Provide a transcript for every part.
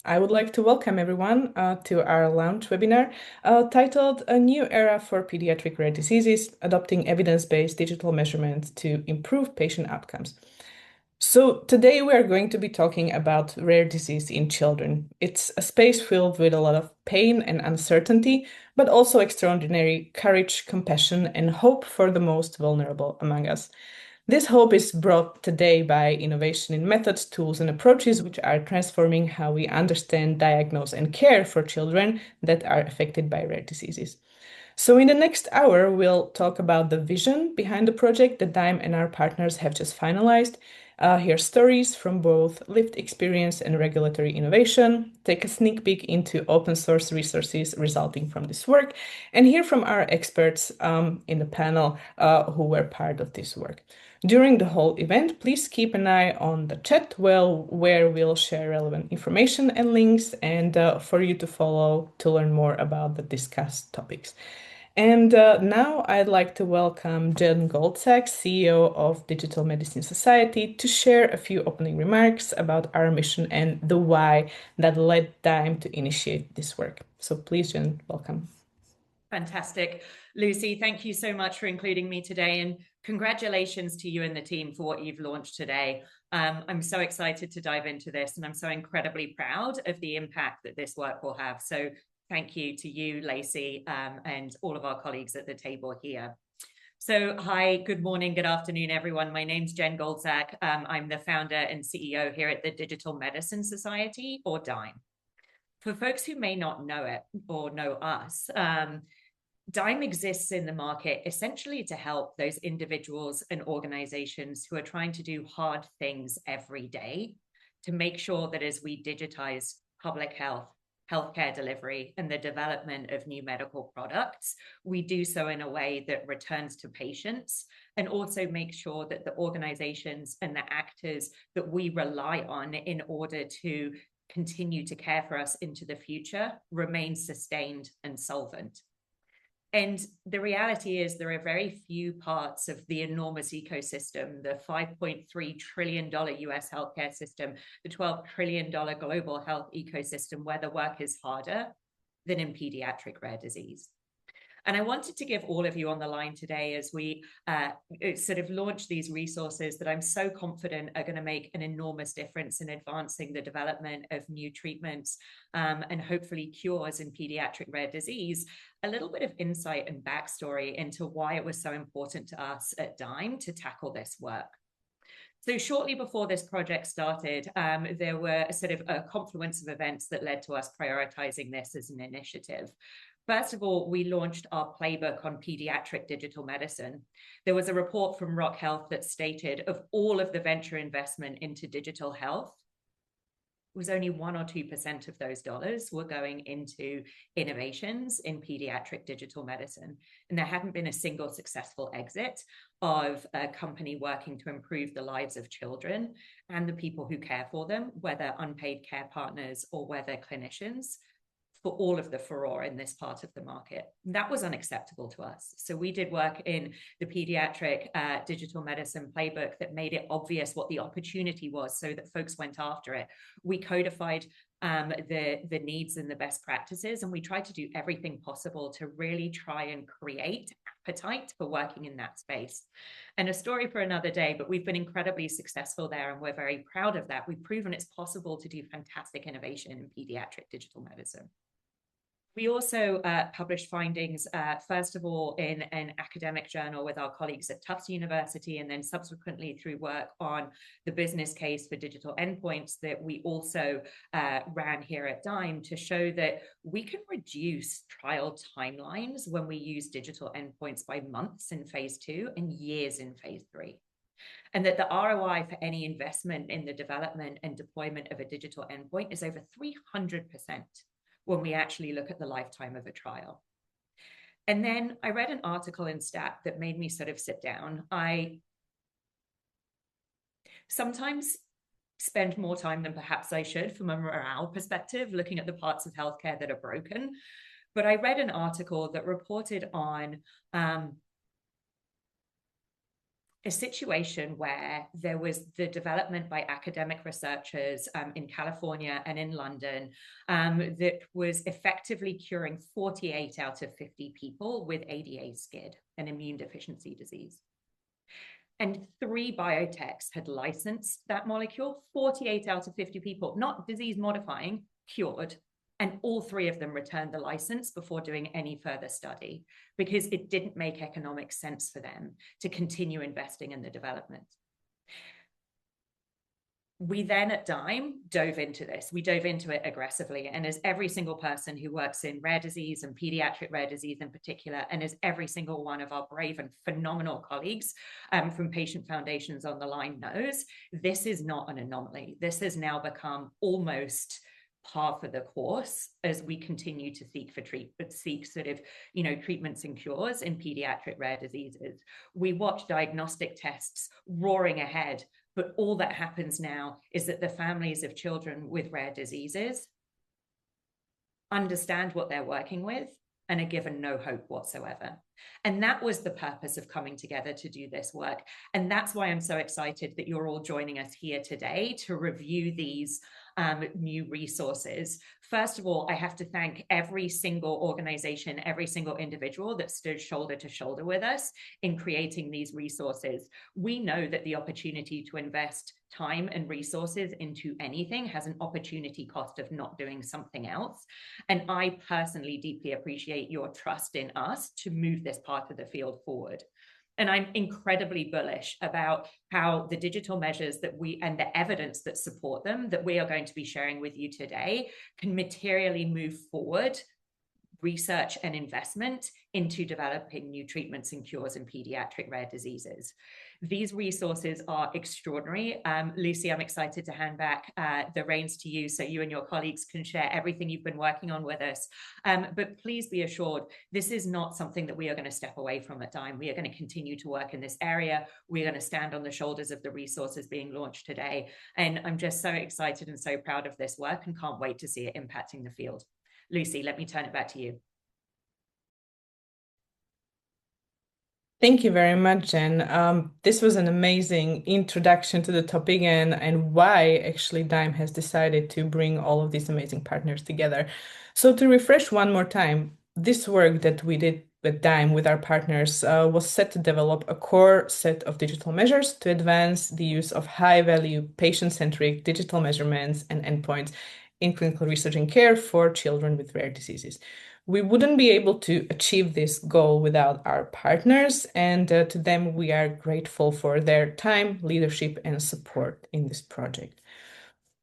I would like to welcome everyone to our launch webinar titled A New Era for Pediatric Rare Diseases, Adopting Evidence-Based Digital Measurement to Improve Patient Outcomes. So today we are going to be talking about rare disease in children. It's a space filled with a lot of pain and uncertainty, but also extraordinary courage, compassion, and hope for the most vulnerable among us. This hope is brought today by innovation in methods, tools, and approaches which are transforming how we understand, diagnose, and care for children that are affected by rare diseases. So, in the next hour, we'll talk about the vision behind the project that DiMe and our partners have just finalized, hear stories from both lived experience and regulatory innovation, take a sneak peek into open source resources resulting from this work, and hear from our experts in the panel who were part of this work. During the whole event, please keep an eye on the chat where we'll share relevant information and links and for you to follow to learn more about the discussed topics. And now I'd like to welcome Jen Goldsack, CEO of Digital Medicine Society, to share a few opening remarks about our mission and the why that led DiMe to initiate this work. So please, Jen, welcome. Fantastic. Lucy, thank you so much for including me today, and congratulations to you and the team for what you've launched today. I'm so excited to dive into this, and I'm so incredibly proud of the impact that this work will have. So thank you to you, Lacey, and all of our colleagues at the table here. So hi, good morning, good afternoon, everyone. My name's Jen Goldsack. I'm the founder and CEO here at the Digital Medicine Society, or DIME. For folks who may not know it or know us, DIME exists in the market essentially to help those individuals and organizations who are trying to do hard things every day to make sure that as we digitize public health, healthcare delivery, and the development of new medical products, we do so in a way that returns to patients and also make sure that the organizations and the actors that we rely on in order to continue to care for us into the future remain sustained and solvent. And the reality is there are very few parts of the enormous ecosystem, the $5.3 trillion US healthcare system, the $12 trillion global health ecosystem, where the work is harder than in pediatric rare disease. And I wanted to give all of you on the line today as we sort of launch these resources that I'm so confident are going to make an enormous difference in advancing the development of new treatments and hopefully cures in pediatric rare disease, a little bit of insight and backstory into why it was so important to us at DIME to tackle this work. So shortly before this project started, there were a sort of a confluence of events that led to us prioritizing this as an initiative. First of all, we launched our playbook on pediatric digital medicine. There was a report from Rock Health that stated of all of the venture investment into digital health, it was only 1 or 2% of those dollars were going into innovations in pediatric digital medicine. And there hadn't been a single successful exit of a company working to improve the lives of children and the people who care for them, whether unpaid care partners or whether clinicians, for all of the furore in this part of the market. That was unacceptable to us. So we did work in the pediatric digital medicine playbook that made it obvious what the opportunity was so that folks went after it. We codified the needs and the best practices, and we tried to do everything possible to really try and create appetite for working in that space. And a story for another day, but we've been incredibly successful there, and we're very proud of that. We've proven it's possible to do fantastic innovation in pediatric digital medicine. We also published findings, first of all, in an academic journal with our colleagues at Tufts University, and then subsequently through work on the business case for digital endpoints that we also ran here at DIME to show that we can reduce trial timelines when we use digital endpoints by months in phase 2 and years in phase 3. And that the ROI for any investment in the development and deployment of a digital endpoint is over 300%. When we actually look at the lifetime of a trial. And then I read an article in Stat that made me sort of sit down. I sometimes spend more time than perhaps I should from a morale perspective, looking at the parts of healthcare that are broken. But I read an article that reported on a situation where there was the development by academic researchers in California and in London that was effectively curing 48 out of 50 people with ADA-SCID, an immune deficiency disease. And 3 biotechs had licensed that molecule, 48 out of 50 people, not disease modifying, cured. And all 3 of them returned the license before doing any further study because it didn't make economic sense for them to continue investing in the development. We then at DiMe dove into this. We dove into it aggressively. And as every single person who works in rare disease and pediatric rare disease in particular, and as every single one of our brave and phenomenal colleagues from patient foundations on the line knows, this is not an anomaly. This has now become almost par for the course as we continue to seek sort of, treatments and cures in pediatric rare diseases. We watch diagnostic tests roaring ahead, but all that happens now is that the families of children with rare diseases understand what they're working with and are given no hope whatsoever. And that was the purpose of coming together to do this work. And that's why I'm so excited that you're all joining us here today to review these new resources. First of all, I have to thank every single organization, every single individual that stood shoulder to shoulder with us in creating these resources. We know that the opportunity to invest time and resources into anything has an opportunity cost of not doing something else. And I personally deeply appreciate your trust in us to move this part of the field forward. And I'm incredibly bullish about how the digital measures and the evidence that support them that we are going to be sharing with you today can materially move forward research and investment into developing new treatments and cures in pediatric rare diseases. These resources are extraordinary. Lucy, I'm excited to hand back the reins to you so you and your colleagues can share everything you've been working on with us. But please be assured, this is not something that we are going to step away from at DiMe. We are going to continue to work in this area. We're going to stand on the shoulders of the resources being launched today. And I'm just so excited and so proud of this work and can't wait to see it impacting the field. Lucy, let me turn it back to you. Thank you very much, Jen. This was an amazing introduction to the topic and why actually DiMe has decided to bring all of these amazing partners together. So to refresh one more time, this work that we did with DiMe with our partners was set to develop a core set of digital measures to advance the use of high-value, patient-centric digital measurements and endpoints in clinical research and care for children with rare diseases. We wouldn't be able to achieve this goal without our partners, and to them we are grateful for their time, leadership, and support in this project.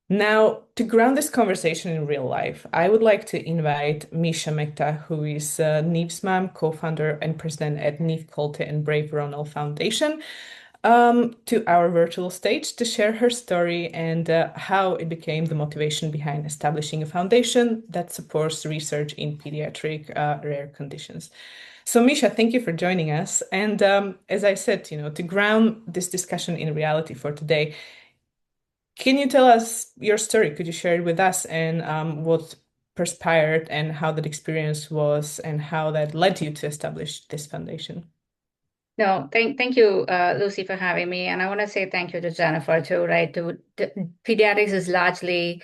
Now, to ground this conversation in real life, I would like to invite Misha Mehta, who is Neve's mom, co-founder and president at Neve Colte and Brave Ronald Foundation, to our virtual stage to share her story and how it became the motivation behind establishing a foundation that supports research in pediatric rare conditions. So Misha, thank you for joining us. And as I said, to ground this discussion in reality for today, can you tell us your story? Could you share it with us and what perspired and how that experience was and how that led you to establish this foundation? No, thank you, Lucy, for having me. And I want to say thank you to Jennifer too, right? Pediatrics is largely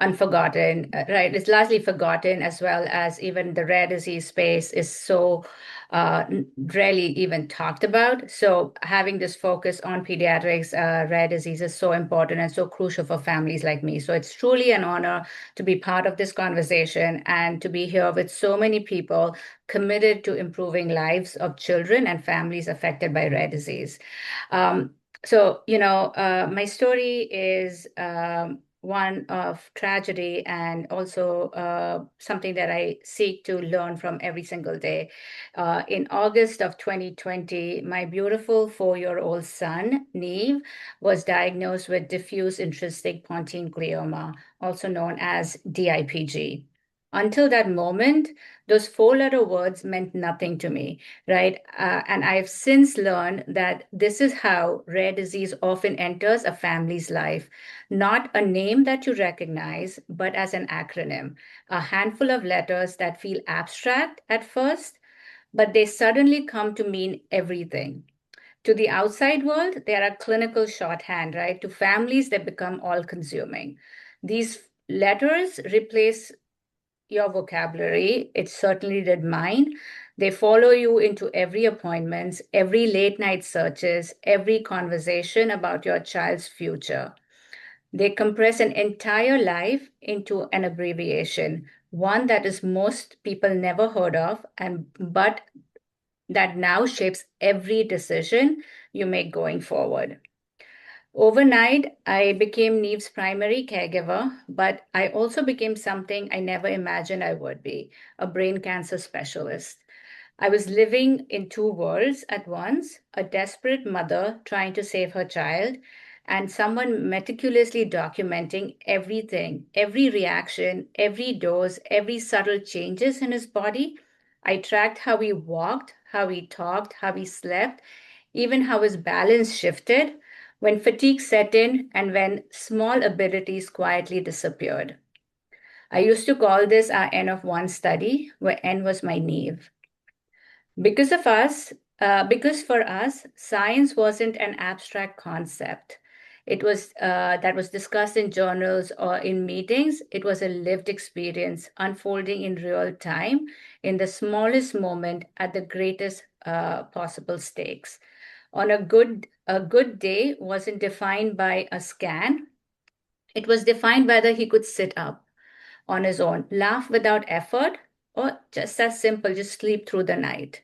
unforgotten, right? It's largely forgotten, as well as even the rare disease space is so rarely even talked about. So having this focus on pediatrics, rare disease is so important and so crucial for families like me. So it's truly an honor to be part of this conversation and to be here with so many people committed to improving lives of children and families affected by rare disease. My story is one of tragedy and also something that I seek to learn from every single day. In August of 2020, my beautiful 4-year-old son, Neve, was diagnosed with diffuse intrinsic pontine glioma, also known as DIPG. Until that moment, those 4-letter words meant nothing to me, right? And I've since learned that this is how rare disease often enters a family's life. Not a name that you recognize, but as an acronym, a handful of letters that feel abstract at first, but they suddenly come to mean everything. To the outside world, they are a clinical shorthand, right? To families, they become all-consuming. These letters replace your vocabulary. It certainly did mine. They follow you into every appointment, every late night searches, every conversation about your child's future. They compress an entire life into an abbreviation, one that is most people never heard of, but that now shapes every decision you make going forward. Overnight, I became Neve's primary caregiver, but I also became something I never imagined I would be, a brain cancer specialist. I was living in two worlds at once, a desperate mother trying to save her child, and someone meticulously documenting everything, every reaction, every dose, every subtle changes in his body. I tracked how he walked, how he talked, how he slept, even how his balance shifted when fatigue set in and when small abilities quietly disappeared. I used to call this our N of one study, where N was my Neve. Because of us, because for us, science wasn't an abstract concept. It was that was discussed in journals or in meetings. It was a lived experience unfolding in real time, in the smallest moment, at the greatest possible stakes. On a good day wasn't defined by a scan. It was defined whether he could sit up on his own, laugh without effort, or just as simple, just sleep through the night.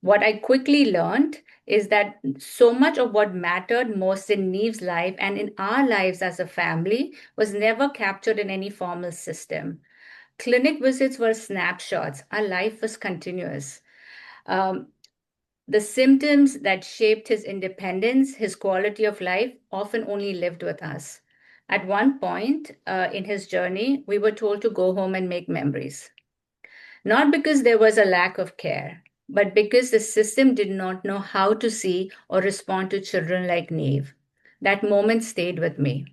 What I quickly learned is that so much of what mattered most in Neve's life and in our lives as a family was never captured in any formal system. Clinic visits were snapshots. Our life was continuous. Um, the symptoms that shaped his independence, his quality of life, often only lived with us. At one point in his journey, we were told to go home and make memories. Not because there was a lack of care, but because the system did not know how to see or respond to children like Neve. That moment stayed with me.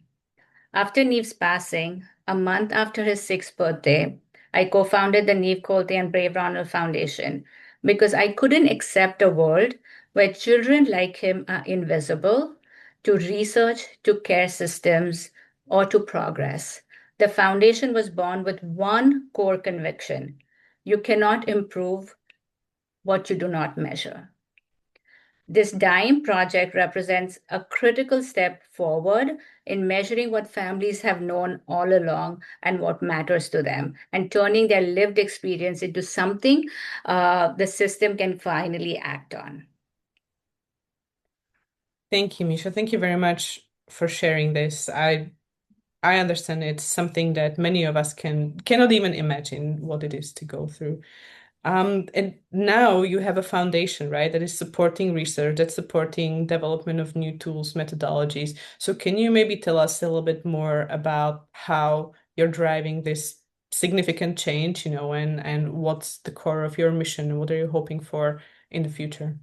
After Neve's passing, a month after his sixth birthday, I co founded the Neve Colte and Brave Ronald Foundation because I couldn't accept a world where children like him are invisible to research, to care systems, or to progress. The foundation was born with one core conviction: you cannot improve what you do not measure. This DIME project represents a critical step forward in measuring what families have known all along and what matters to them, and turning their lived experience into something the system can finally act on. Thank you, Misha. Thank you very much for sharing this. I understand it's something that many of us cannot even imagine what it is to go through. And now you have a foundation, right, that is supporting research, that's supporting development of new tools, methodologies. So can you maybe tell us a little bit more about how you're driving this significant change, and what's the core of your mission and what are you hoping for in the future?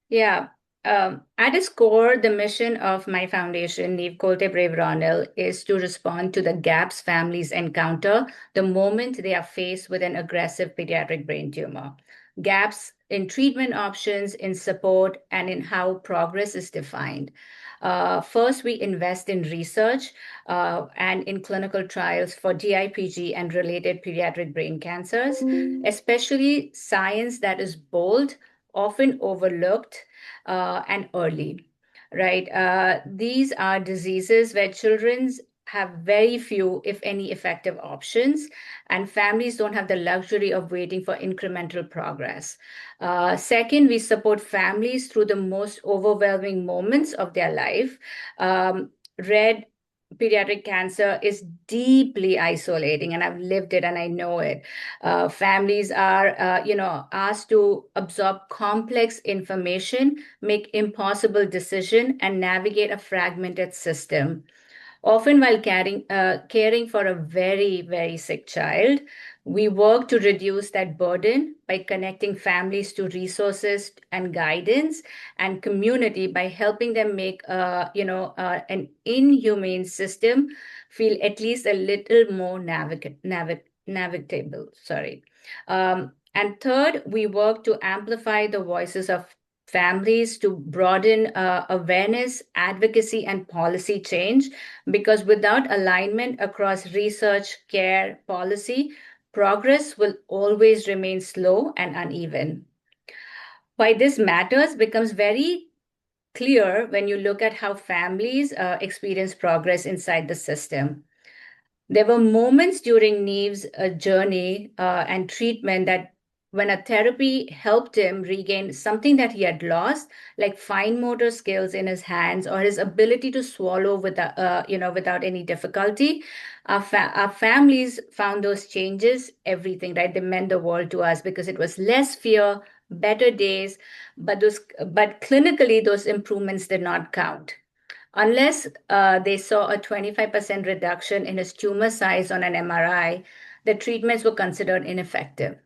Yeah. At its core, the mission of my foundation, Neve Colte Brave Ronald, is to respond to the gaps families encounter the moment they are faced with an aggressive pediatric brain tumor. Gaps in treatment options, in support, and in how progress is defined. First, we invest in research and in clinical trials for DIPG and related pediatric brain cancers, especially science that is bold, often overlooked, and early, right? These are diseases where children have very few, if any, effective options, and families don't have the luxury of waiting for incremental progress. Second, we support families through the most overwhelming moments of their life. Red pediatric cancer is deeply isolating, and I've lived it and I know it. Families are, asked to absorb complex information, make impossible decisions, and navigate a fragmented system. Often, while caring for a very, very sick child, we work to reduce that burden by connecting families to resources and guidance and community by helping them make, an inhumane system feel at least a little more navigable. Sorry. And third, we work to amplify the voices of families to broaden awareness, advocacy, and policy change, because without alignment across research, care, policy, progress will always remain slow and uneven. Why this matters becomes very clear when you look at how families experience progress inside the system. There were moments during Neve's journey and treatment that when a therapy helped him regain something that he had lost, like fine motor skills in his hands or his ability to swallow without any difficulty, our families found those changes everything, right? They meant the world to us because it was less fear, better days, but clinically those improvements did not count. Unless they saw a 25% reduction in his tumor size on an MRI, the treatments were considered ineffective.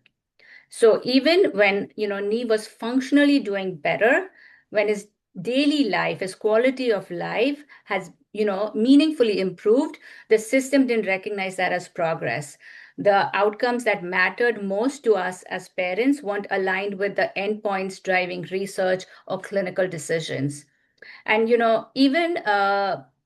So even when, Neve was functionally doing better, when his daily life, his quality of life has, meaningfully improved, the system didn't recognize that as progress. The outcomes that mattered most to us as parents weren't aligned with the endpoints driving research or clinical decisions. And even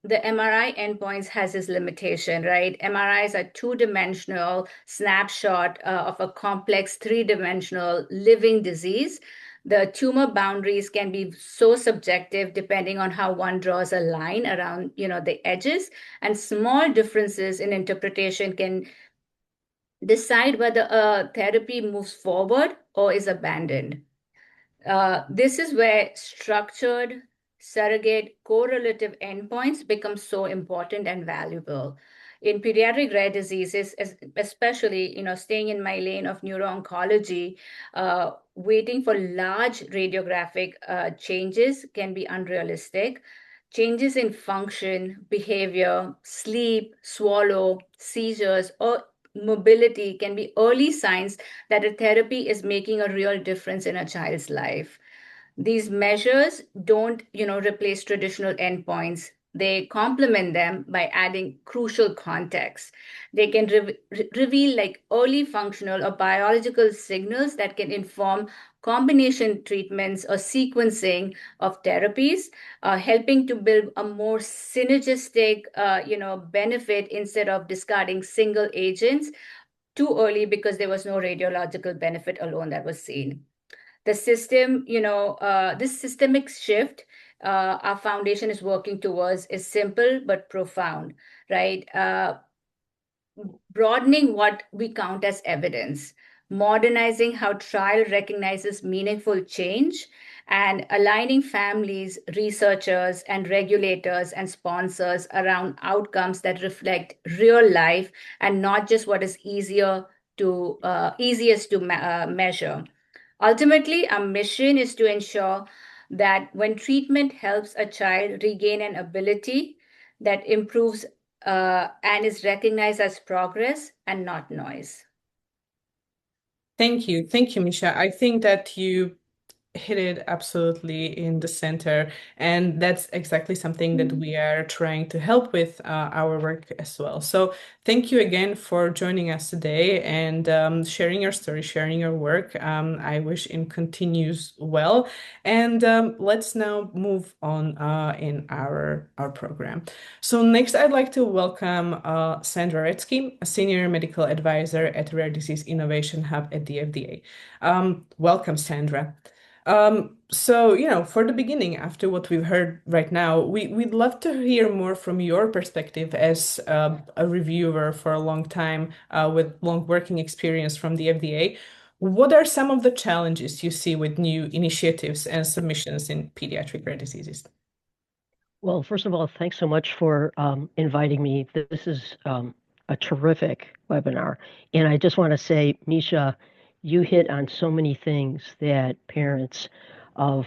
the MRI endpoints has its limitation, right? MRIs are two-dimensional snapshot of a complex three-dimensional living disease. The tumor boundaries can be so subjective depending on how one draws a line around, the edges, and small differences in interpretation can decide whether a therapy moves forward or is abandoned. This is where structured, surrogate, correlative endpoints become so important and valuable. In pediatric rare diseases, especially, staying in my lane of neuro-oncology, waiting for large radiographic changes can be unrealistic. Changes in function, behavior, sleep, swallow, seizures, or mobility can be early signs that a therapy is making a real difference in a child's life. These measures don't, replace traditional endpoints. They complement them by adding crucial context. They can reveal like early functional or biological signals that can inform combination treatments or sequencing of therapies, helping to build a more synergistic, benefit instead of discarding single agents too early because there was no radiological benefit alone that was seen. The system, this systemic shift our foundation is working towards is simple but profound, right? Broadening what we count as evidence, modernizing how trial recognizes meaningful change, and aligning families, researchers, and regulators and sponsors around outcomes that reflect real life and not just what is easiest to measure. Ultimately, our mission is to ensure that when treatment helps a child regain an ability that improves and is recognized as progress and not noise. Thank you. Thank you, Misha. I think that you hit it absolutely in the center, and that's exactly something that we are trying to help with our work as well. So thank you again for joining us today and sharing your story, sharing your work. I wish it continues well, and let's now move on in our program. So next I'd like to welcome Sandra Retzky, a senior medical advisor at Rare Disease Innovation Hub at the FDA. Welcome, Sandra. So, for the beginning, after what we've heard right now, we'd love to hear more from your perspective as a reviewer for a long time with long working experience from the FDA. What are some of the challenges you see with new initiatives and submissions in pediatric rare diseases? Well, first of all, thanks so much for inviting me. This is a terrific webinar. And I just want to say, Misha, you hit on so many things that parents of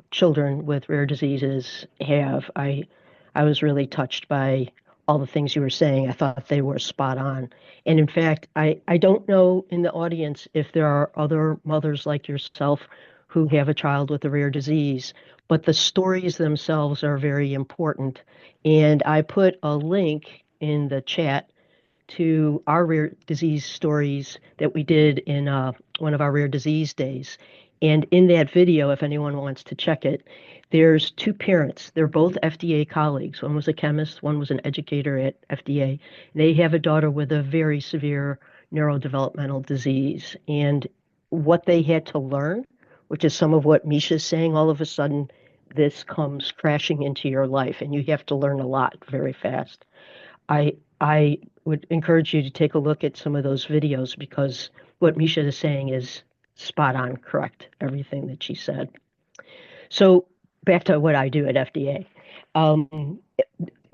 children with rare diseases have. I was really touched by all the things you were saying. I thought they were spot on. And in fact, I don't know in the audience if there are other mothers like yourself who have a child with a rare disease, but the stories themselves are very important. And I put a link in the chat to our rare disease stories that we did in one of our rare disease days. And in that video, if anyone wants to check it, there's two parents. They're both FDA colleagues. One was a chemist, one was an educator at FDA. They have a daughter with a very severe neurodevelopmental disease. And what they had to learn, which is some of what Misha's saying, all of a sudden, this comes crashing into your life, and you have to learn a lot very fast. I would encourage you to take a look at some of those videos, because what Misha is saying is spot on correct, everything that she said. So back to what I do at FDA.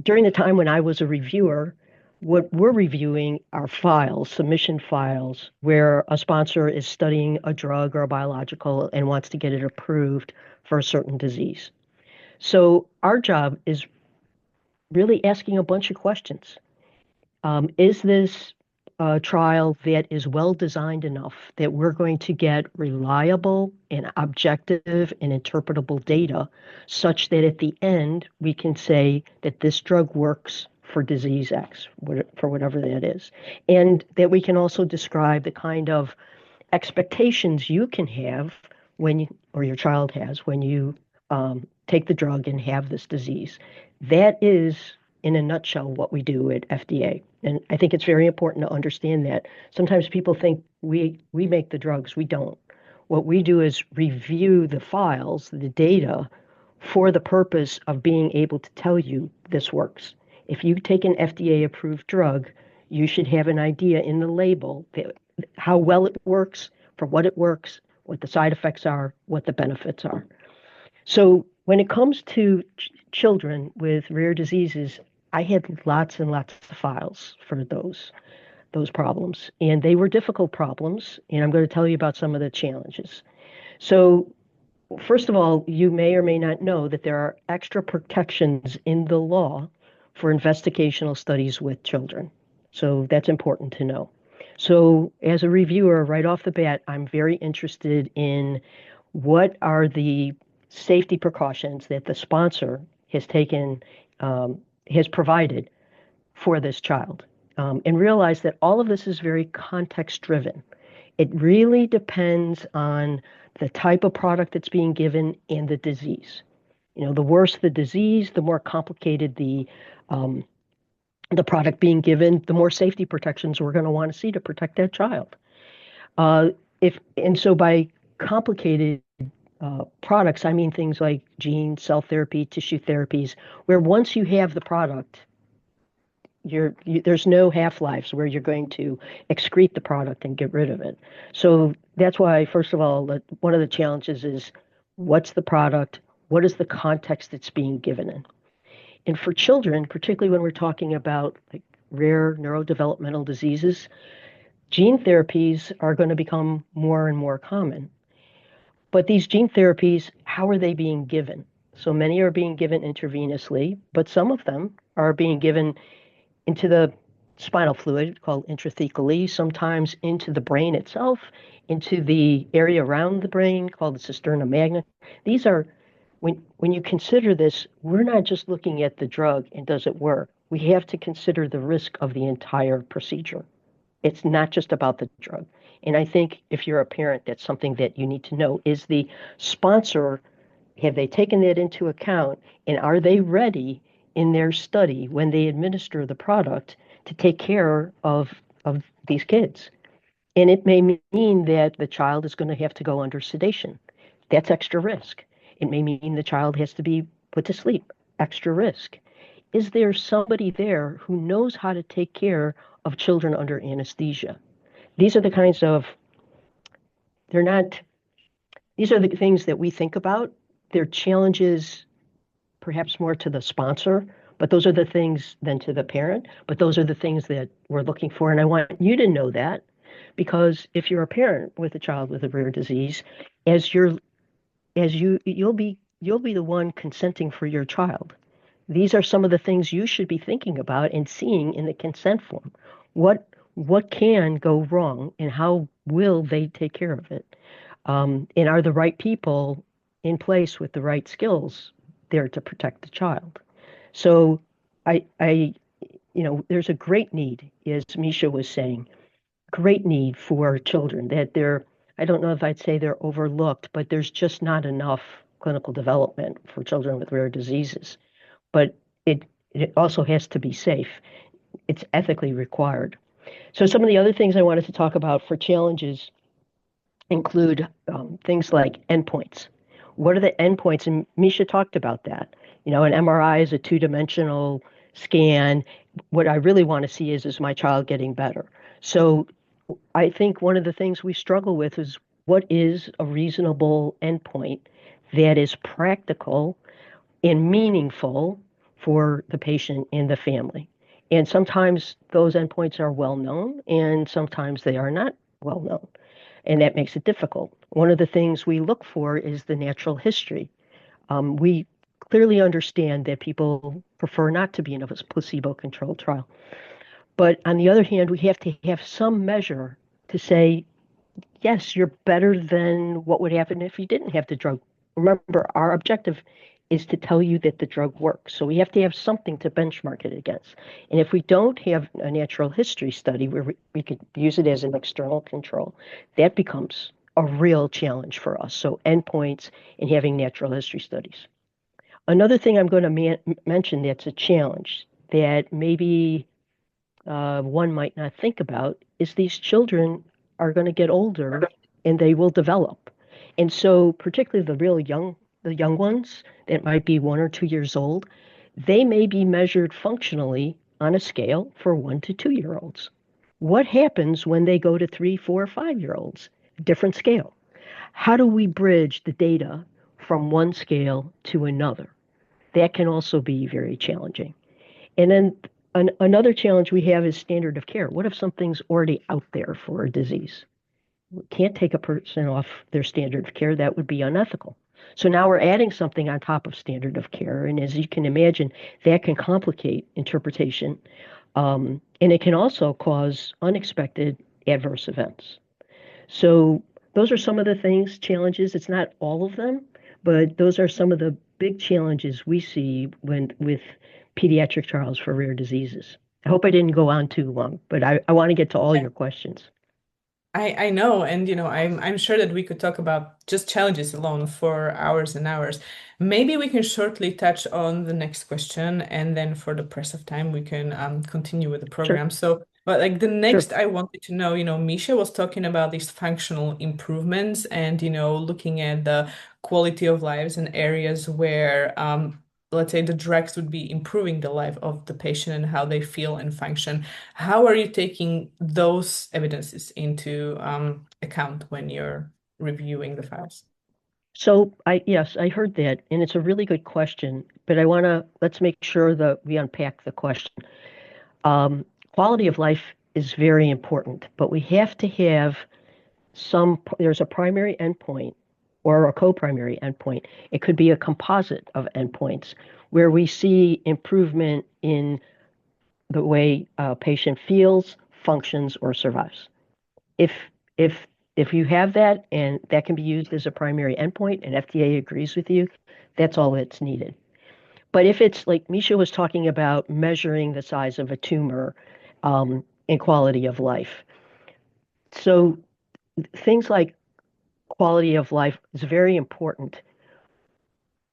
During the time when I was a reviewer, what we're reviewing are files, submission files, where a sponsor is studying a drug or a biological and wants to get it approved for a certain disease. So our job is really asking a bunch of questions. Is this a trial that is well designed enough that we're going to get reliable and objective and interpretable data such that at the end we can say that this drug works for disease X, for whatever that is, and that we can also describe the kind of expectations you can have when you, or your child has, when you take the drug and have this disease. That is, in a nutshell, what we do at FDA. And I think it's very important to understand that. Sometimes people think we make the drugs. We don't. What we do is review the files, the data, for the purpose of being able to tell you this works. If you take an FDA-approved drug, you should have an idea in the label that how well it works, for what it works, what the side effects are, what the benefits are. So when it comes to children with rare diseases, I had lots and lots of files for those problems, and they were difficult problems, and I'm going to tell you about some of the challenges. So first of all, you may or may not know that there are extra protections in the law for investigational studies with children. So that's important to know. So as a reviewer, right off the bat, I'm very interested in what are the safety precautions that the sponsor has taken, has provided for this child, and realize that all of this is very context driven. It really depends on the type of product that's being given and the disease. You know, the worse the disease, the more complicated the product being given, the more safety protections we're going to want to see to protect that child. So by complicated products, I mean things like gene, cell therapy, tissue therapies, where once you have the product, there's no half-lives where you're going to excrete the product and get rid of it. So that's why, first of all, one of the challenges is what's the product? What is the context it's being given in? And for children, particularly when we're talking about like rare neurodevelopmental diseases, gene therapies are going to become more and more common. But these gene therapies, how are they being given? So many are being given intravenously, but some of them are being given into the spinal fluid, called intrathecally, sometimes into the brain itself, into the area around the brain, called the cisterna magna. These are, when you consider this, we're not just looking at the drug and does it work. We have to consider the risk of the entire procedure. It's not just about the drug. And I think if you're a parent, that's something that you need to know. Is the sponsor, have they taken that into account, and are they ready in their study when they administer the product to take care of these kids? And it may mean that the child is going to have to go under sedation. That's extra risk. It may mean the child has to be put to sleep. Extra risk. Is there somebody there who knows how to take care of children under anesthesia? These are the kinds of, these are the things that we think about. They're challenges perhaps more to the sponsor, but those are the things then to the parent, but those are the things that we're looking for. And I want you to know that, because if you're a parent with a child with a rare disease, you'll be the one consenting for your child. These are some of the things you should be thinking about and seeing in the consent form. What can go wrong, and how will they take care of it? And are the right people in place with the right skills there to protect the child? So there's a great need, as Misha was saying, great need for children, that there I don't know if I'd say they're overlooked, but there's just not enough clinical development for children with rare diseases. But it it also has to be safe. It's ethically required. So some of the other things I wanted to talk about for challenges include things like endpoints. What are the endpoints? And Misha talked about that. You know, an MRI is a two-dimensional scan. What I really want to see is my child getting better? So I think one of the things we struggle with is what is a reasonable endpoint that is practical and meaningful for the patient and the family. And sometimes those endpoints are well known, and sometimes they are not well known, and that makes it difficult. One of the things we look for is the natural history. We clearly understand that people prefer not to be in a placebo-controlled trial. But on the other hand, we have to have some measure to say, yes, you're better than what would happen if you didn't have the drug. Remember, our objective is to tell you that the drug works. So we have to have something to benchmark it against. And if we don't have a natural history study where we could use it as an external control, that becomes a real challenge for us. So endpoints and having natural history studies. Another thing I'm going to mention that's a challenge that maybe one might not think about is these children are going to get older and they will develop. And so particularly the young ones that might be 1 or 2 years old, they may be measured functionally on a scale for 1 to 2 year olds. What happens when they go to 3, 4, 5 year olds? Different scale. How do we bridge the data from one scale to another? That can also be very challenging. And then another challenge we have is standard of care. What if something's already out there for a disease? We can't take a person off their standard of care. That would be unethical. So now we're adding something on top of standard of care. And as you can imagine, that can complicate interpretation. And it can also cause unexpected adverse events. So those are some of the things, challenges. It's not all of them, but those are some of the big challenges we see with pediatric trials for rare diseases. I hope I didn't go on too long, but I want to get to all your questions. I know, and I'm sure that we could talk about just challenges alone for hours and hours. Maybe we can shortly touch on the next question, and then for the press of time, we can continue with the Sure, program. So, but like the sure. next, I wanted to know, Misha was talking about these functional improvements and looking at the quality of lives and areas where let's say the drugs would be improving the life of the patient and how they feel and function. How are you taking those evidences into account when you're reviewing the files? So yes, I heard that, and it's a really good question, but let's make sure that we unpack the question. Quality of life is very important, but we have to have there's a primary endpoint or a co-primary endpoint. It could be a composite of endpoints where we see improvement in the way a patient feels, functions, or survives. If if if you have that and that can be used as a primary endpoint and FDA agrees with you, that's all that's needed. But if it's like Misha was talking about measuring the size of a tumor and quality of life. So things like quality of life is very important,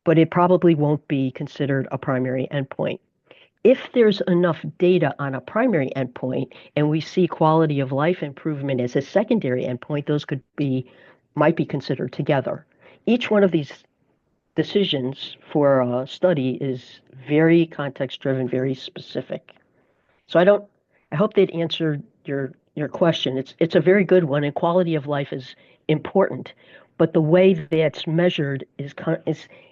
but it probably won't be considered a primary endpoint. If there's enough data on a primary endpoint and we see quality of life improvement as a secondary endpoint, those might be considered together. Each one of these decisions for a study is very context driven, very specific. So I hope that answered your question. It's a very good one, and quality of life is important, but the way that's measured is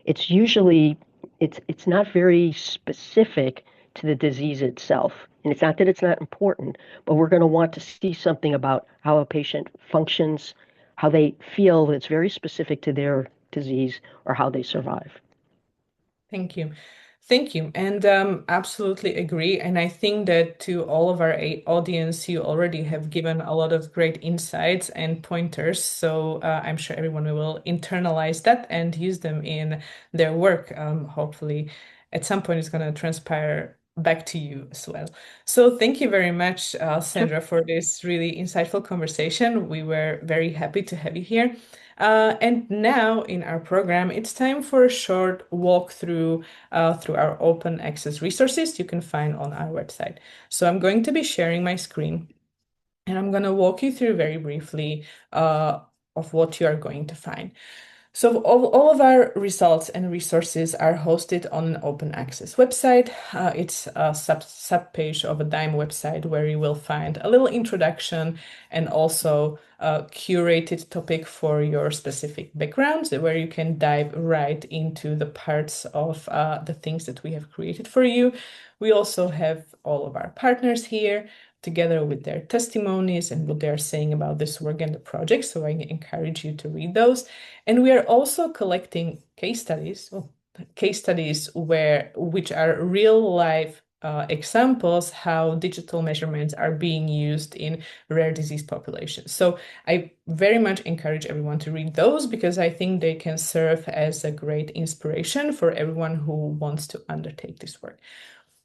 it's usually it's not very specific to the disease itself. And it's not that it's not important, but we're going to want to see something about how a patient functions, how they feel that's very specific to their disease or how they survive. Thank you. Thank you. And absolutely agree. And I think that to all of our audience, you already have given a lot of great insights and pointers. So I'm sure everyone will internalize that and use them in their work. Hopefully, at some point, it's going to transpire back to you as well. So thank you very much, Sandra, for this really insightful conversation. We were very happy to have you here. And now in our program, it's time for a short walkthrough through our open access resources you can find on our website. So I'm going to be sharing my screen, and I'm going to walk you through very briefly of what you are going to find. So all of our results and resources are hosted on an open access website. It's a sub page of a DIME website where you will find a little introduction and also a curated topic for your specific backgrounds, where you can dive right into the parts of the things that we have created for you. We also have all of our partners here, together with their testimonies and what they're saying about this work and the project. So I encourage you to read those. And we are also collecting case studies which are real life examples how digital measurements are being used in rare disease populations. So I very much encourage everyone to read those, because I think they can serve as a great inspiration for everyone who wants to undertake this work.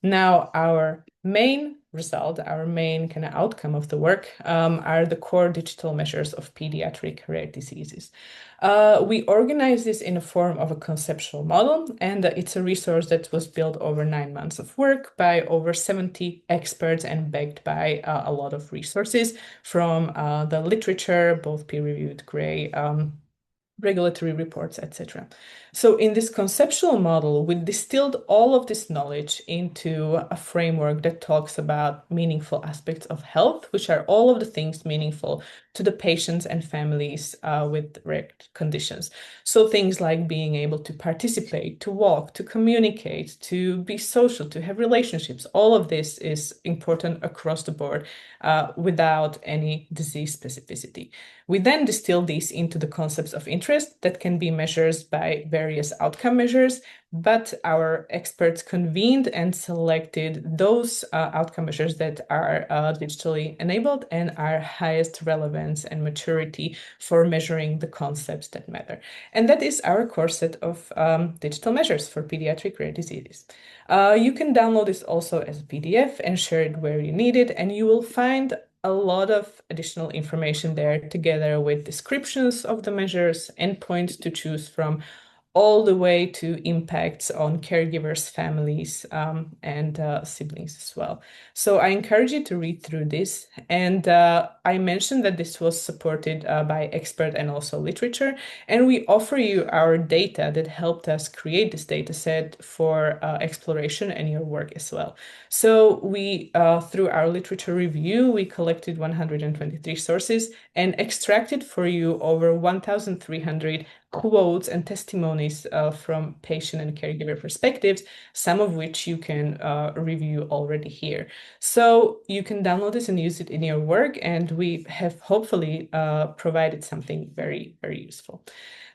Now, our main result, our main kind of outcome of the work are the core digital measures of pediatric rare diseases. We organize this in the form of a conceptual model, and it's a resource that was built over 9 months of work by over 70 experts and backed by a lot of resources from the literature, both peer-reviewed, gray, regulatory reports, etc. So in this conceptual model, we distilled all of this knowledge into a framework that talks about meaningful aspects of health, which are all of the things meaningful to the patients and families with rare conditions. So things like being able to participate, to walk, to communicate, to be social, to have relationships. All of this is important across the board without any disease specificity. We then distill these into the concepts of interest that can be measured by various outcome measures, but our experts convened and selected those outcome measures that are digitally enabled and are highest relevance and maturity for measuring the concepts that matter. And that is our core set of digital measures for pediatric rare diseases. You can download this also as a PDF and share it where you need it, and you will find a lot of additional information there, together with descriptions of the measures, endpoints to choose from, all the way to impacts on caregivers, families, and siblings as well. So I encourage you to read through this. And I mentioned that this was supported by expert and also literature. And we offer you our data that helped us create this data set for exploration and your work as well. So we, through our literature review, we collected 123 sources and extracted for you over 1,300 quotes and testimonies from patient and caregiver perspectives, some of which you can review already here. So you can download this and use it in your work, and we have hopefully provided something very, very useful.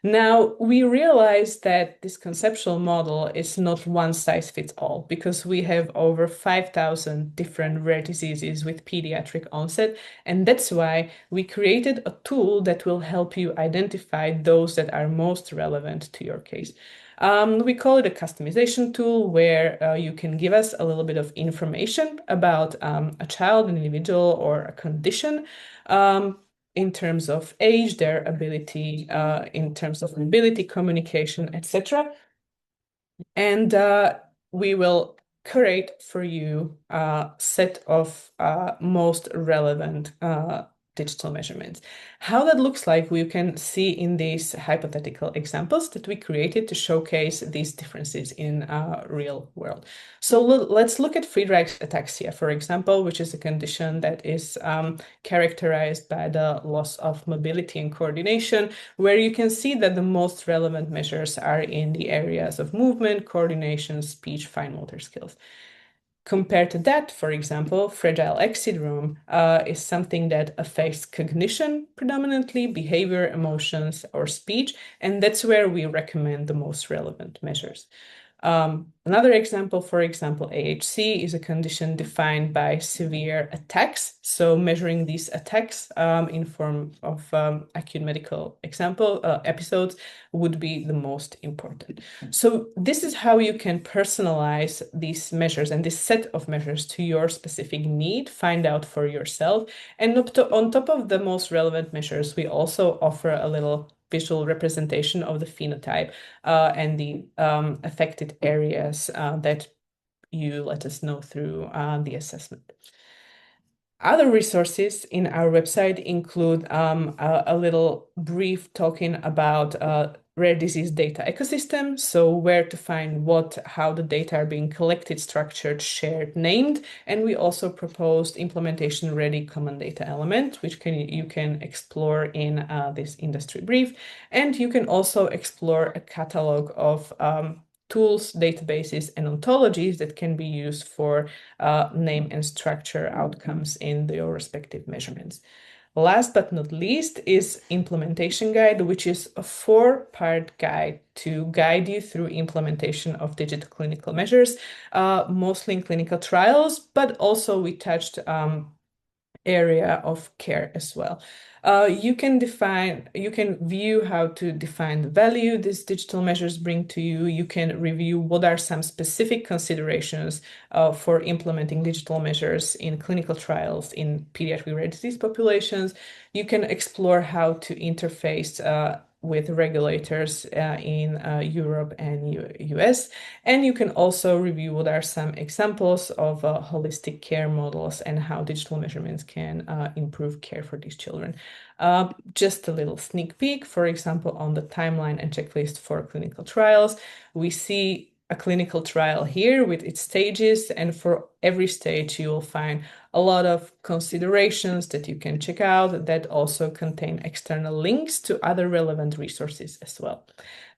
Now, we realize that this conceptual model is not one size fits all, because we have over 5,000 different rare diseases with pediatric onset, and that's why we created a tool that will help you identify those that are most relevant to your case. We call it a customization tool, where you can give us a little bit of information about a child, an individual, or a condition. In terms of age, their ability, in terms of mobility, communication, etc. And we will curate for you a set of most relevant digital measurements. How that looks like, we can see in these hypothetical examples that we created to showcase these differences in real world. So let's look at Friedreich's ataxia, for example, which is a condition that is characterized by the loss of mobility and coordination, where you can see that the most relevant measures are in the areas of movement, coordination, speech, fine motor skills. Compared to that, for example, Fragile X syndrome is something that affects cognition predominantly, behavior, emotions, or speech, and that's where we recommend the most relevant measures. Another example, for example, AHC is a condition defined by severe attacks. So measuring these attacks in form of acute medical episodes would be the most important. So this is how you can personalize these measures and this set of measures to your specific need, find out for yourself. And on top of the most relevant measures, we also offer a little visual representation of the phenotype and the affected areas that you let us know through the assessment. Other resources in our website include a little brief talking about rare disease data ecosystem, so where to find how the data are being collected, structured, shared, named, and we also proposed implementation-ready common data element, which you can explore in this industry brief, and you can also explore a catalog of tools, databases, and ontologies that can be used for name and structure outcomes in your respective measurements. Last but not least is implementation guide, which is a 4-part guide to guide you through implementation of digital clinical measures, mostly in clinical trials, but also we touched area of care as well. You can view how to define the value these digital measures bring to you. You can review what are some specific considerations for implementing digital measures in clinical trials in pediatric rare disease populations. You can explore how to interface with regulators in Europe and US. And you can also review what are some examples of holistic care models and how digital measurements can improve care for these children. Just a little sneak peek, for example, on the timeline and checklist for clinical trials, we see a clinical trial here with its stages, and for every stage you will find a lot of considerations that you can check out that also contain external links to other relevant resources as well.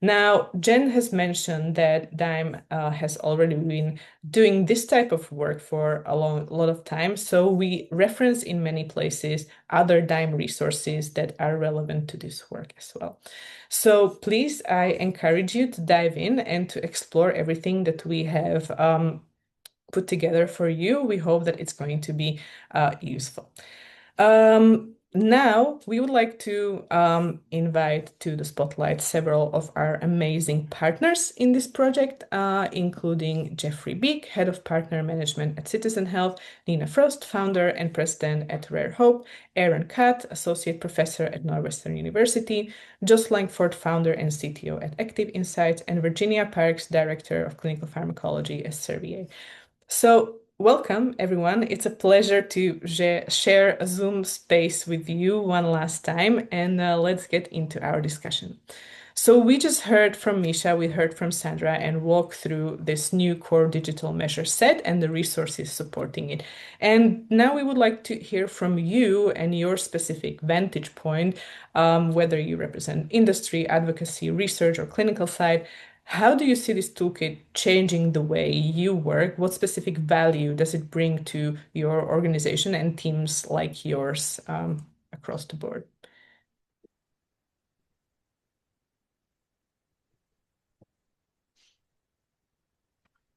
Now, Jen has mentioned that DIME has already been doing this type of work for a lot of time, so we reference in many places other DIME resources that are relevant to this work as well. So please, I encourage you to dive in and to explore everything that we have put together for you. We hope that it's going to be useful. Now, we would like to invite to the spotlight several of our amazing partners in this project, including Jeffrey Beek, Head of Partner Management at Citizen Health, Nina Frost, Founder and President at Rare Hope, Aaron Katt, Associate Professor at Northwestern University, Joss Langford, Founder and CTO at Active Insights, and Virginia Parks, Director of Clinical Pharmacology at Servier. So welcome, everyone. It's a pleasure to share a Zoom space with you one last time, and let's get into our discussion. So we just heard from Misha, we heard from Sandra, and walked through this new core digital measure set and the resources supporting it. And now we would like to hear from you and your specific vantage point, whether you represent industry, advocacy, research, or clinical side. How do you see this toolkit changing the way you work? What specific value does it bring to your organization and teams like yours across the board?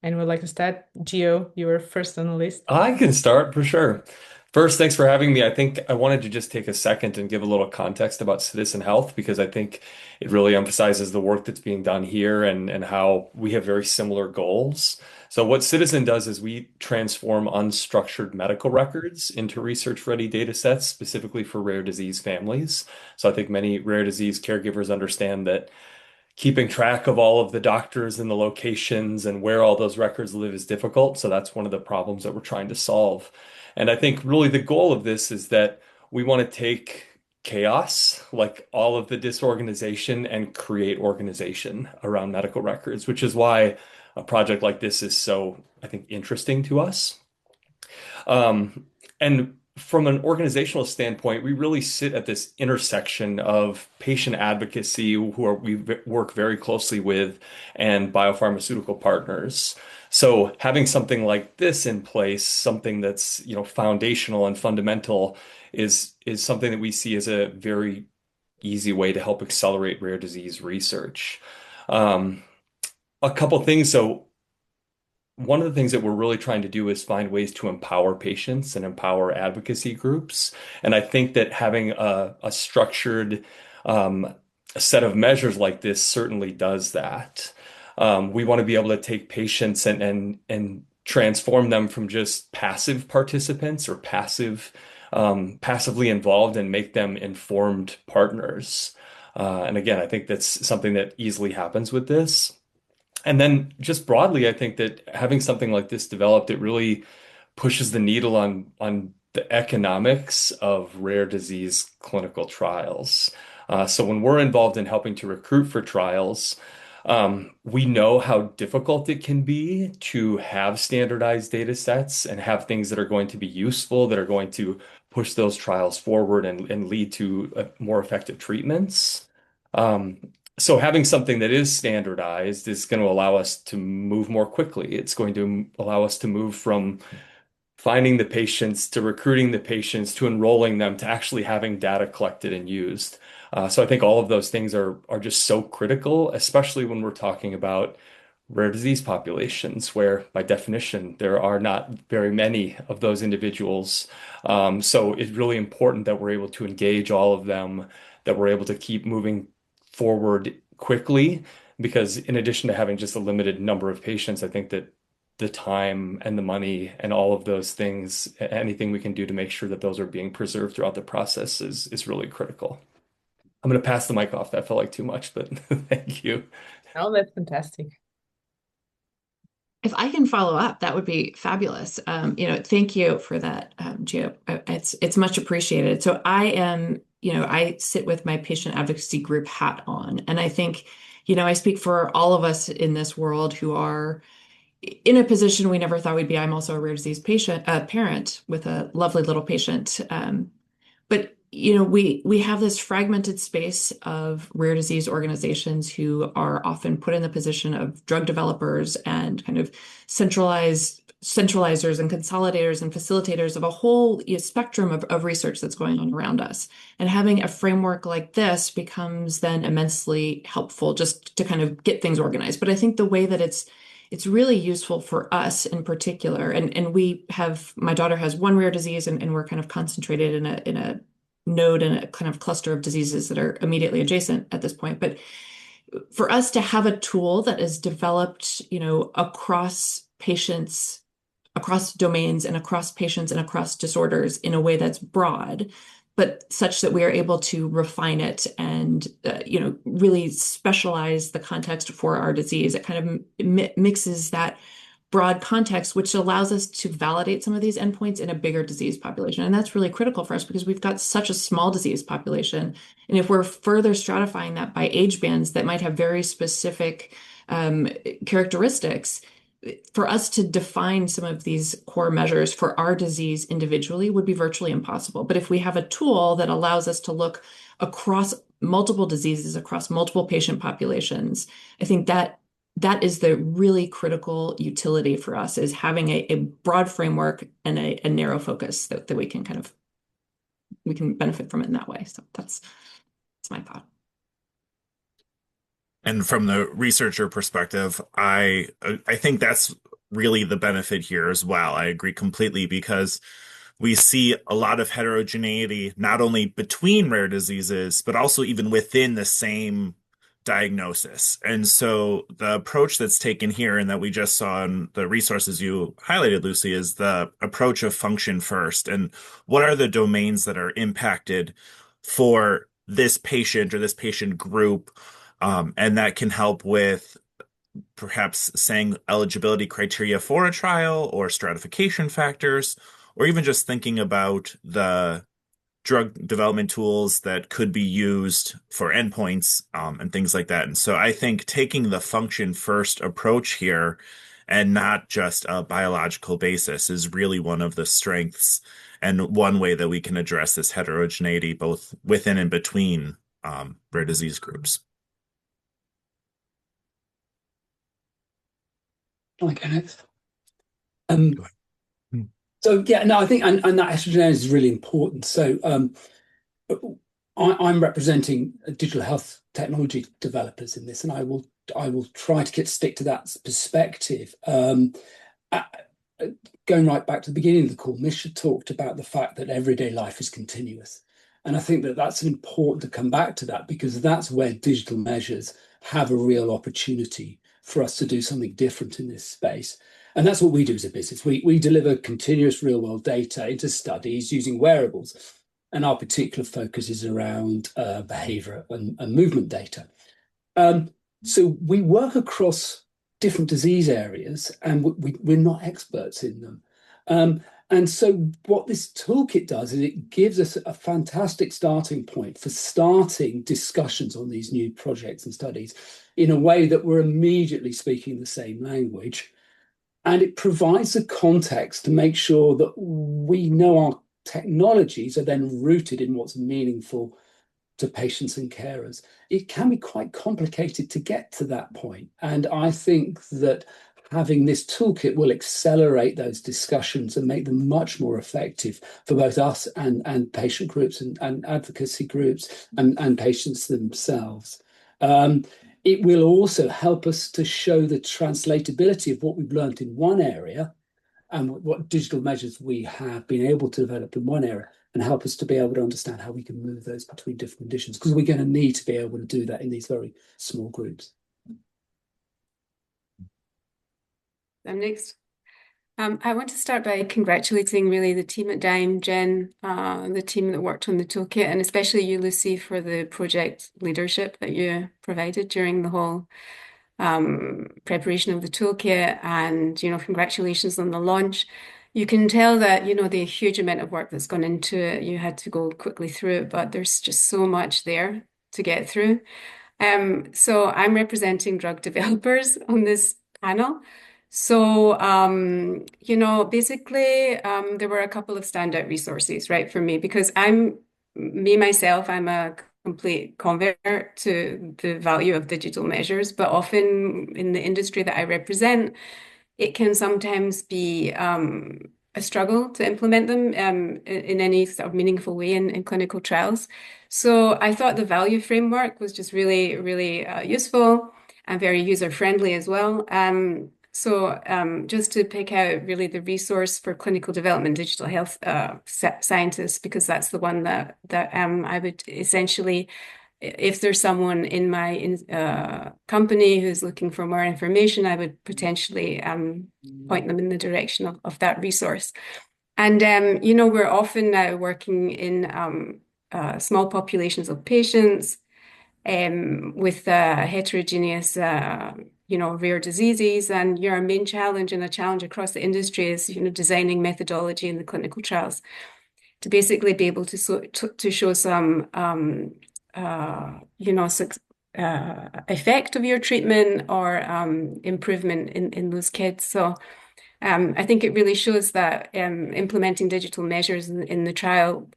And would like to start. Gio, you were first on the list. I can start for sure. First, thanks for having me. I think I wanted to just take a second and give a little context about Citizen Health because I think it really emphasizes the work that's being done here and how we have very similar goals. So, what Citizen does is we transform unstructured medical records into research-ready data sets specifically for rare disease families. So, I think many rare disease caregivers understand that keeping track of all of the doctors and the locations and where all those records live is difficult. So that's one of the problems that we're trying to solve. And I think really the goal of this is that we want to take chaos, like all of the disorganization, and create organization around medical records, which is why a project like this is so, I think, interesting to us. And from an organizational standpoint, we really sit at this intersection of patient advocacy, we work very closely with, and biopharmaceutical partners. So having something like this in place, something that's, foundational and fundamental, is something that we see as a very easy way to help accelerate rare disease research. a couple things. So one of the things that we're really trying to do is find ways to empower patients and empower advocacy groups. And I think that having a structured set of measures like this certainly does that. We want to be able to take patients and transform them from just passive participants or passively involved and make them informed partners. And again, I think that's something that easily happens with this. And then just broadly, I think that having something like this developed, it really pushes the needle on the economics of rare disease clinical trials. So when we're involved in helping to recruit for trials, we know how difficult it can be to have standardized data sets and have things that are going to be useful, that are going to push those trials forward and lead to more effective treatments. So having something that is standardized is going to allow us to move more quickly. It's going to allow us to move from finding the patients to recruiting the patients to enrolling them to actually having data collected and used. So I think all of those things are just so critical, especially when we're talking about rare disease populations, where by definition there are not very many of those individuals. So it's really important that we're able to engage all of them, that we're able to keep moving forward quickly, because in addition to having just a limited number of patients, I think that the time and the money and all of those things, anything we can do to make sure that those are being preserved throughout the process is really critical. I'm going to pass the mic off. That felt like too much, but thank you. Oh, that's fantastic. If I can follow up, that would be fabulous. Thank you for that, Gio. It's much appreciated. So I am, I sit with my patient advocacy group hat on, and I think, I speak for all of us in this world who are in a position we never thought we'd be. I'm also a rare disease parent with a lovely little patient. But we have this fragmented space of rare disease organizations who are often put in the position of drug developers and kind of centralizers and consolidators and facilitators of a whole spectrum of research that's going on around us. And having a framework like this becomes then immensely helpful just to kind of get things organized. But I think the way that it's really useful for us in particular, and my daughter has one rare disease, and we're kind of concentrated in a node and a kind of cluster of diseases that are immediately adjacent at this point. But for us to have a tool that is developed, across patients, across domains, and across patients and across disorders in a way that's broad, but such that we are able to refine it and really specialize the context for our disease. It kind of mixes that broad context, which allows us to validate some of these endpoints in a bigger disease population. And that's really critical for us because we've got such a small disease population. And if we're further stratifying that by age bands that might have very specific characteristics, for us to define some of these core measures for our disease individually would be virtually impossible. But if we have a tool that allows us to look across multiple diseases, across multiple patient populations, I think that is the really critical utility for us, is having a broad framework and a narrow focus that we can benefit from it in that way. So that's my thought. And from the researcher perspective, I think that's really the benefit here as well. I agree completely, because we see a lot of heterogeneity, not only between rare diseases, but also even within the same diagnosis. And so the approach that's taken here, and that we just saw in the resources you highlighted, Lucy, is the approach of function first. And what are the domains that are impacted for this patient or this patient group? And that can help with perhaps saying eligibility criteria for a trial, or stratification factors, or even just thinking about the drug development tools that could be used for endpoints, and things like that. And so I think taking the function first approach here, and not just a biological basis, is really one of the strengths, and one way that we can address this heterogeneity both within and between rare disease groups. Okay, next. So yeah, no, I think and that heterogeneity is really important. So I'm representing digital health technology developers in this, and I will I will try to stick to that perspective. Going right back to the beginning of the call, Misha talked about the fact that everyday life is continuous. And I think that that's important to come back to that, because that's where digital measures have a real opportunity for us to do something different in this space. And that's what we do as a business. We deliver continuous real world data into studies using wearables. And our particular focus is around behavior and movement data. So we work across different disease areas, and we're not experts in them. And so what this toolkit does is it gives us a fantastic starting point for starting discussions on these new projects and studies in a way that we're immediately speaking the same language. And it provides a context to make sure that we know our technologies are then rooted in what's meaningful to patients and carers. It can be quite complicated to get to that point. And I think that having this toolkit will accelerate those discussions and make them much more effective for both us and patient groups and advocacy groups and patients themselves. It will also help us to show the translatability of what we've learned in one area and what digital measures we have been able to develop in one area, and help us to be able to understand how we can move those between different conditions, because we're going to need to be able to do that in these very small groups. I'm next. I want to start by congratulating really the team at DiMe, Jen, the team that worked on the toolkit, and especially you, Lucy, for the project leadership that you provided during the whole preparation of the toolkit, and congratulations on the launch. You can tell that the huge amount of work that's gone into it. You had to go quickly through it, but there's just so much there to get through. So I'm representing drug developers on this panel. So basically there were a couple of standout resources, right, for me, because I'm a complete convert to the value of digital measures, but often in the industry that I represent, it can sometimes be a struggle to implement them in any sort of meaningful way in clinical trials. So I thought the value framework was just really, really useful and very user-friendly as well. Just to pick out really the resource for clinical development digital health scientists, because that's the one that I would essentially, if there's someone in my company who's looking for more information, I would potentially point them in the direction of that resource. And we're often now working in small populations of patients with heterogeneous rare diseases, and your main challenge and a challenge across the industry is designing methodology in the clinical trials to basically be able to show some effect of your treatment or improvement in those kids. So I think it really shows that implementing digital measures in the trial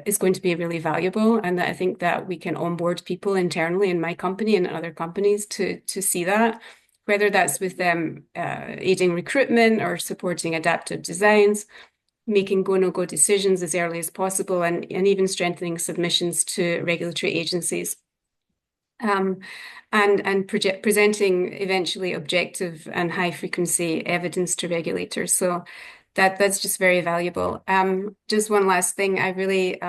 is going to be really valuable, and that I think that we can onboard people internally in my company and other companies to see that, whether that's with them aiding recruitment or supporting adaptive designs, making go-no-go decisions as early as possible, and even strengthening submissions to regulatory agencies. And presenting eventually objective and high frequency evidence to regulators. So that's just very valuable. Just one last thing, I really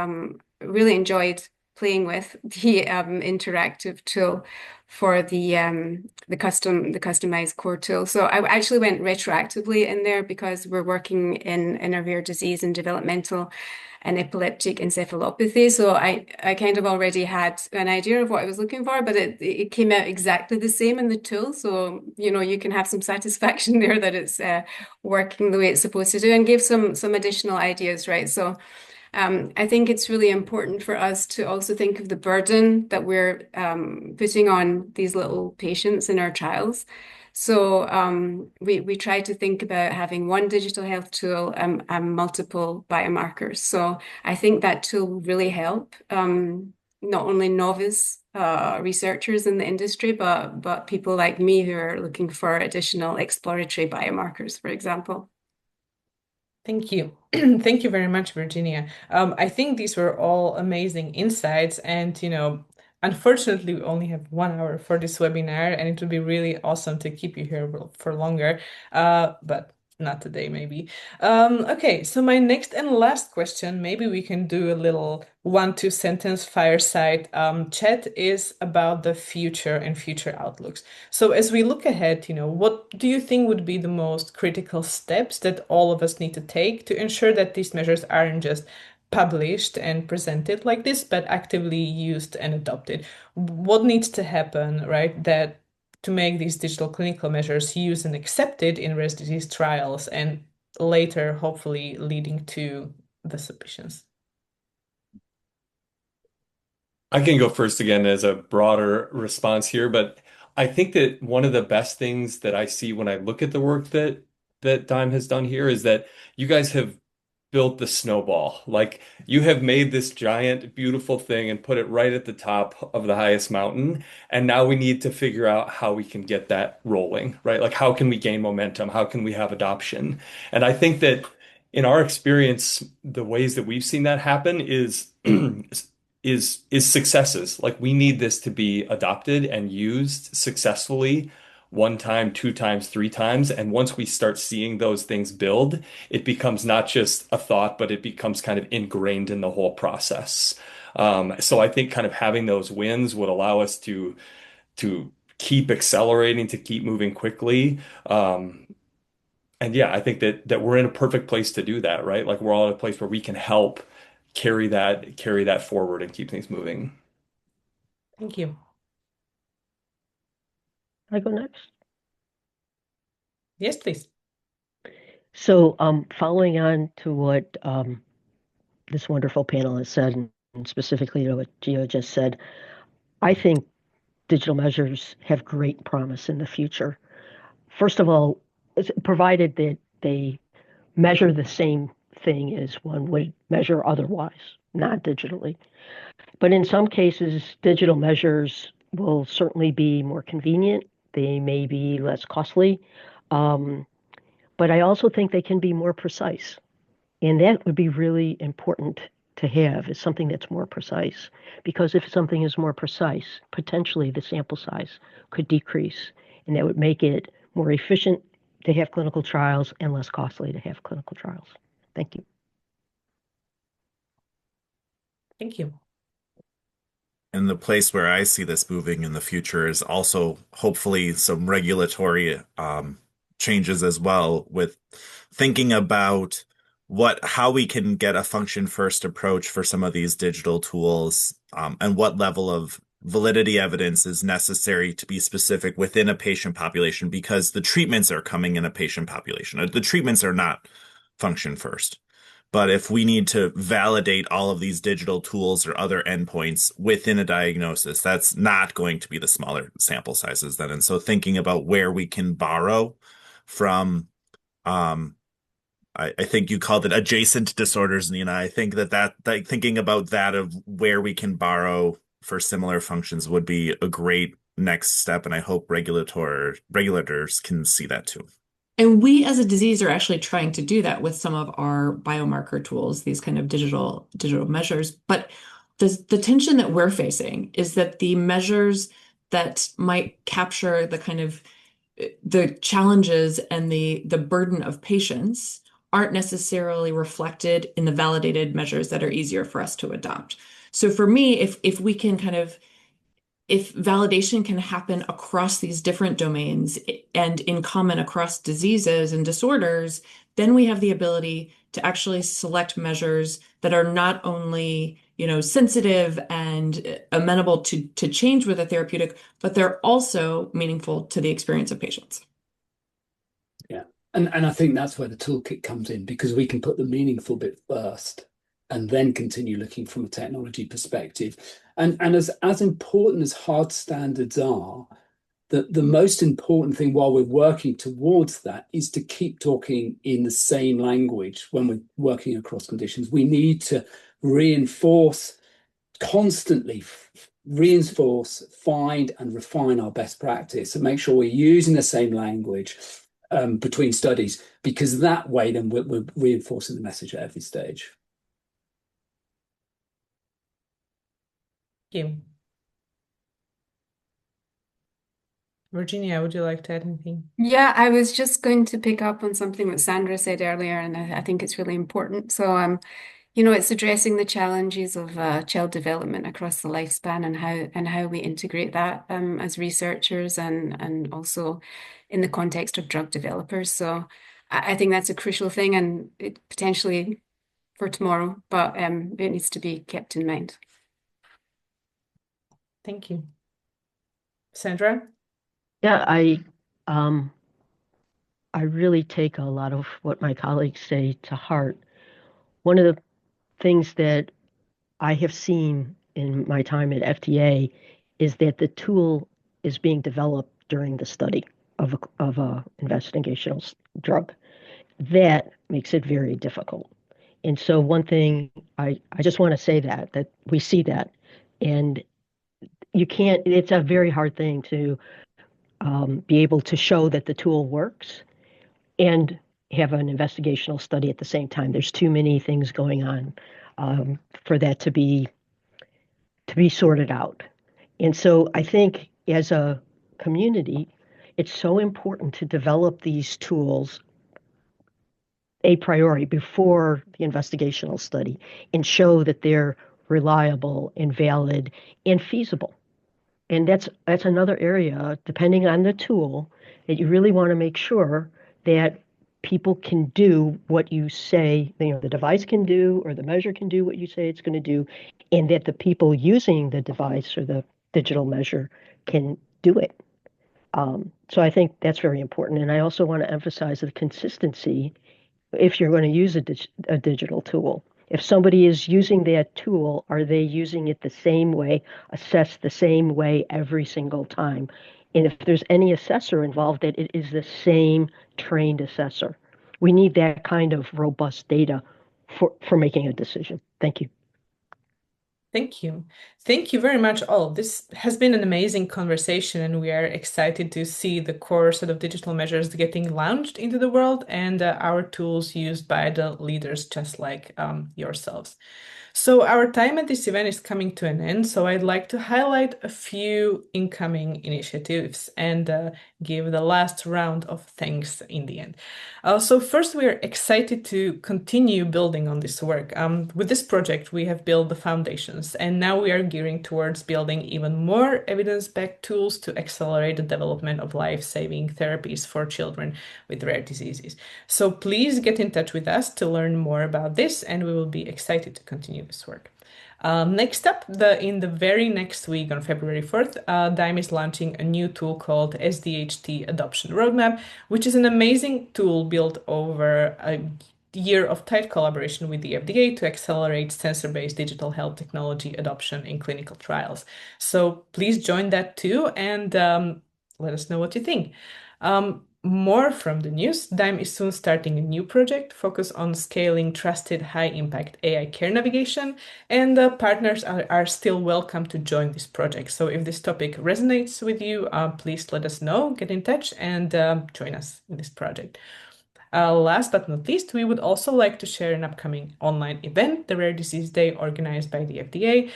enjoyed playing with the interactive tool for the customized core tool. So I actually went retroactively in there because we're working in a rare disease and developmental and epileptic encephalopathy. So I kind of already had an idea of what I was looking for, but it came out exactly the same in the tool. So, you can have some satisfaction there that it's working the way it's supposed to do, and give some additional ideas, right? So I think it's really important for us to also think of the burden that we're putting on these little patients in our trials. So we try to think about having one digital health tool and multiple biomarkers. So I think that tool will really help not only novice researchers in the industry, but people like me who are looking for additional exploratory biomarkers, for example. Thank you. Thank you very much, Virginia. I think these were all amazing insights, and unfortunately, we only have 1 hour for this webinar, and it would be really awesome to keep you here for longer, but not today, maybe. Okay, so my next and last question, maybe we can do a little 1-2 sentence fireside chat, is about the future and future outlooks. So as we look ahead, what do you think would be the most critical steps that all of us need to take to ensure that these measures aren't just published and presented like this, but actively used and adopted? What needs to happen, right, that to make these digital clinical measures used and accepted in rare disease trials and later hopefully leading to the submissions? I can go first again as a broader response here, but I think that one of the best things that I see when I look at the work that DiMe has done here is that you guys have built the snowball. Like, you have made this giant, beautiful thing and put it right at the top of the highest mountain. And now we need to figure out how we can get that rolling, right? Like, how can we gain momentum? How can we have adoption? And I think that in our experience, the ways that we've seen that happen is is successes. Like, we need this to be adopted and used successfully 1 time, 2 times, 3 times. And once we start seeing those things build, it becomes not just a thought, but it becomes kind of ingrained in the whole process. So I think kind of having those wins would allow us to keep accelerating, to keep moving quickly. And yeah, I think that we're in a perfect place to do that, right? Like, we're all in a place where we can help carry that forward and keep things moving. Thank you. I go next. Yes, please. So, following on to what this wonderful panel has said, and specifically to what Gio just said, I think digital measures have great promise in the future. First of all, provided that they measure the same thing as one would measure otherwise, not digitally. But in some cases, digital measures will certainly be more convenient. They may be less costly. But I also think they can be more precise. And that would be really important to have, is something that's more precise. Because if something is more precise, potentially the sample size could decrease. And that would make it more efficient to have clinical trials and less costly to have clinical trials. Thank you. Thank you. And the place where I see this moving in the future is also hopefully some regulatory changes as well, with thinking about how we can get a function first approach for some of these digital tools, and what level of validity evidence is necessary to be specific within a patient population, because the treatments are coming in a patient population. The treatments are not function first. But if we need to validate all of these digital tools or other endpoints within a diagnosis, that's not going to be the smaller sample sizes then. And so thinking about where we can borrow from, I think you called it adjacent disorders, Nina. I think that thinking about that, of where we can borrow for similar functions, would be a great next step. And I hope regulators can see that too. And we as a disease are actually trying to do that with some of our biomarker tools, these kind of digital measures. But the tension that we're facing is that the measures that might capture the kind of the challenges and the burden of patients aren't necessarily reflected in the validated measures that are easier for us to adopt. So for me, if we can if validation can happen across these different domains and in common across diseases and disorders, then we have the ability to actually select measures that are not only, sensitive and amenable to change with a therapeutic, but they're also meaningful to the experience of patients. Yeah. And I think that's where the toolkit comes in, because we can put the meaningful bit first and then continue looking from a technology perspective. And as important as hard standards are, the most important thing while we're working towards that is to keep talking in the same language when we're working across conditions. We need to constantly reinforce, find and refine our best practice and make sure we're using the same language between studies, because that way then we're reinforcing the message at every stage. Thank you. Virginia, would you like to add anything? Yeah, I was just going to pick up on something that Sandra said earlier, and I think it's really important. So, it's addressing the challenges of child development across the lifespan and how we integrate that as researchers and also in the context of drug developers. So, I think that's a crucial thing, and it potentially for tomorrow, but it needs to be kept in mind. Thank you. Sandra? Yeah, um, I really take a lot of what my colleagues say to heart. One of the things that I have seen in my time at FDA is that the tool is being developed during the study of a investigational drug. That makes it very difficult. And so one thing I just want to say that we see that, and you can't, it's a very hard thing to be able to show that the tool works and have an investigational study at the same time. There's too many things going on for that to be sorted out. And so I think as a community, it's so important to develop these tools a priori before the investigational study and show that they're reliable and valid and feasible. And that's another area, depending on the tool, that you really want to make sure that people can do what you say, the device can do or the measure can do what you say it's going to do, and that the people using the device or the digital measure can do it. So I think that's very important. And I also want to emphasize the consistency if you're going to use a digital tool. If somebody is using that tool, are they using it the same way, assessed the same way every single time? And if there's any assessor involved, that it is the same trained assessor. We need that kind of robust data for making a decision. Thank you. Thank you. Thank you very much, all. This has been an amazing conversation, and we are excited to see the core set of digital measures getting launched into the world and our tools used by the leaders just like yourselves. So our time at this event is coming to an end, so I'd like to highlight a few incoming initiatives and give the last round of thanks in the end. So first, we are excited to continue building on this work. With this project, we have built the foundations, and now we are gearing towards building even more evidence-backed tools to accelerate the development of life-saving therapies for children with rare diseases. So please get in touch with us to learn more about this, and we will be excited to continue this work. Next up, in the very next week on February 4th, DIME is launching a new tool called SDHT Adoption Roadmap, which is an amazing tool built over a year of tight collaboration with the FDA to accelerate sensor-based digital health technology adoption in clinical trials. So please join that too, and let us know what you think. More from the news, DIME is soon starting a new project focused on scaling trusted high-impact AI care navigation, and partners are still welcome to join this project. So if this topic resonates with you, please let us know, get in touch, and join us in this project. Last but not least, we would also like to share an upcoming online event, the Rare Disease Day, organized by the FDA.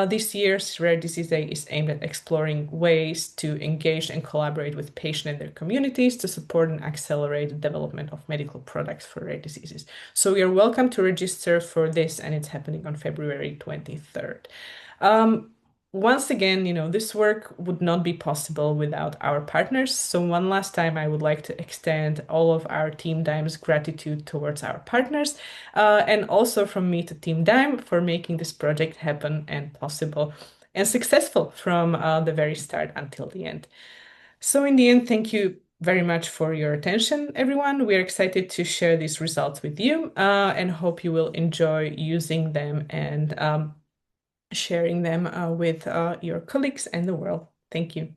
This year's Rare Disease Day is aimed at exploring ways to engage and collaborate with patients and their communities to support and accelerate the development of medical products for rare diseases. So you're welcome to register for this, and it's happening on February 23rd. Once again, this work would not be possible without our partners. So one last time, I would like to extend all of our Team DIME's gratitude towards our partners, and also from me to Team DIME for making this project happen and possible and successful from the very start until the end. So in the end, thank you very much for your attention, everyone. We're excited to share these results with you and hope you will enjoy using them and sharing them with your colleagues and the world. Thank you.